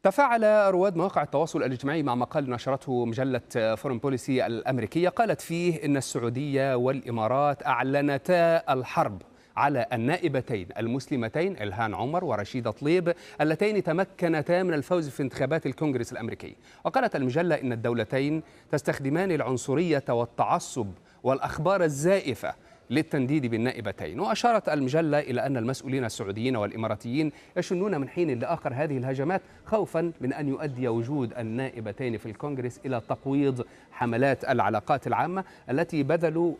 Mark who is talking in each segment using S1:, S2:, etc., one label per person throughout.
S1: تفاعل رواد مواقع التواصل الاجتماعي مع مقال نشرته مجلة فورن بوليسي الأمريكية قالت فيه إن السعودية والإمارات أعلنتا الحرب على النائبتين المسلمتين إلهان عمر ورشيدة طليب اللتين تمكنتا من الفوز في انتخابات الكونغرس الأمريكي. وقالت المجلة إن الدولتين تستخدمان العنصرية والتعصب والأخبار الزائفة للتنديد بالنائبتين. وأشارت المجلة إلى أن المسؤولين السعوديين والإماراتيين يشنون من حين لآخر هذه الهجمات خوفا من أن يؤدي وجود النائبتين في الكونغرس إلى تقويض حملات العلاقات العامة التي بذلوا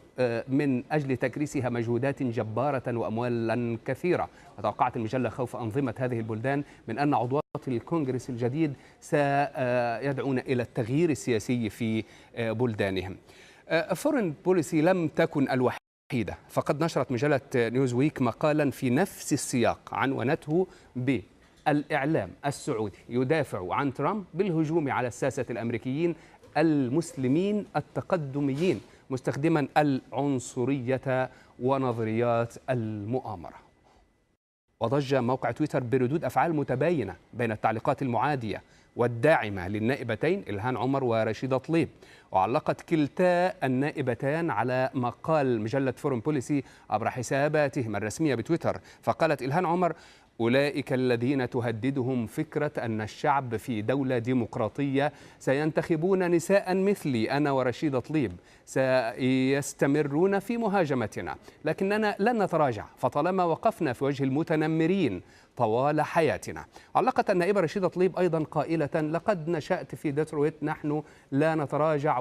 S1: من أجل تكريسها مجهودات جبارة وأموالا كثيرة. وتوقعت المجلة خوف أنظمة هذه البلدان من أن عضوات الكونغرس الجديد سيدعون إلى التغيير السياسي في بلدانهم. فورن بوليسي لم تكن الوحيدة، فقد نشرت مجلة نيوزويك مقالا في نفس السياق عنونته بالإعلام السعودي يدافع عن ترامب بالهجوم على الساسة الأمريكيين المسلمين التقدميين مستخدما العنصرية ونظريات المؤامرة. وضج موقع تويتر بردود أفعال متباينة بين التعليقات المعادية والداعمة للنائبتين إلهان عمر ورشيدة طليب. وعلقت كلتا النائبتان على مقال مجلة فورن بوليسي عبر حساباتهما الرسمية بتويتر. فقالت إلهان عمر: أولئك الذين تهددهم فكرة أن الشعب في دولة ديمقراطية سينتخبون نساء مثلي أنا ورشيدة طليب، سيستمرون في مهاجمتنا، لكننا لن نتراجع فطالما وقفنا في وجه المتنمرين طوال حياتنا. علقت النائبة رشيدة طليب أيضا قائلة: لقد نشأت في ديترويت، نحن لا نتراجع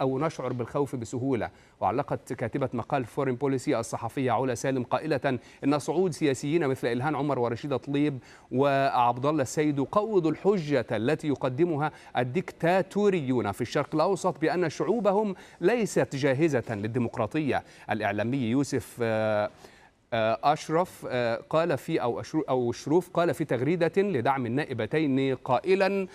S1: أو نشعر بالخوف بسهولة. وعلقت كاتبة مقال فورين بوليسي الصحفية علا سالم قائلة إن صعود سياسيين مثل إلهان عمر ورشيدة طليب وعبد الله السيد يقوض الحجة التي يقدمها الدكتاتوريون في الشرق الأوسط بأن شعوبهم ليست جاهزة للديمقراطية. الإعلامي يوسف أشرف قال في أو شروف قال في تغريدة لدعم النائبتين قائلا: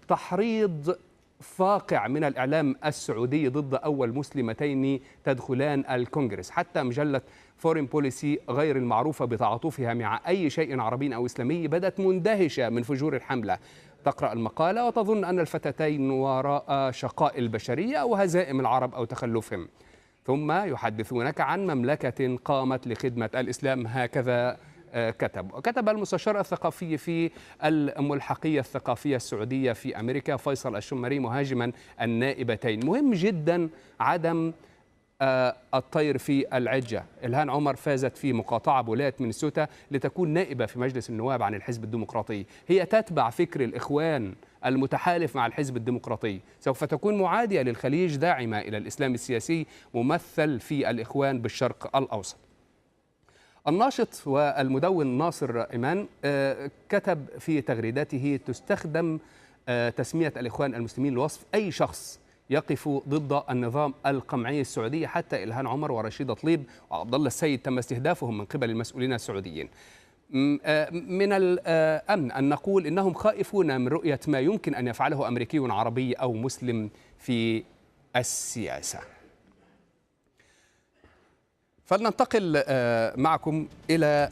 S1: تحريض فاقع من الإعلام السعودي ضد أول مسلمتين تدخلان الكونغرس. حتى مجلة فورين بوليسي غير المعروفة بتعاطفها مع أي شيء عربي أو إسلامي بدت مندهشة من فجور الحملة. تقرأ المقالة وتظن أن الفتاتين وراء شقاء البشرية أو هزائم العرب أو تخلفهم، ثم يحدثونك عن مملكة قامت لخدمة الإسلام. هكذا كتب المستشار الثقافي في الملحقية الثقافية السعودية في أمريكا فيصل الشمري مهاجما النائبتين: مهم جدا عدم الطير في العجة. إلهان عمر فازت في مقاطعة بولاية مينيسوتا لتكون نائبة في مجلس النواب عن الحزب الديمقراطي. هي تتبع فكر الإخوان المتحالف مع الحزب الديمقراطي، سوف تكون معادية للخليج داعمة إلى الإسلام السياسي ممثل في الإخوان بالشرق الأوسط. الناشط والمدون ناصر إيمان كتب في تغريداته: تستخدم تسمية الإخوان المسلمين لوصف أي شخص يقف ضد النظام القمعي السعودي. حتى إلهان عمر ورشيدة طليب وعبد الله السيد تم استهدافهم من قبل المسؤولين السعوديين. من الأمن أن نقول إنهم خائفون من رؤية ما يمكن أن يفعله أمريكي عربي أو مسلم في السياسة. فلننتقل معكم إلى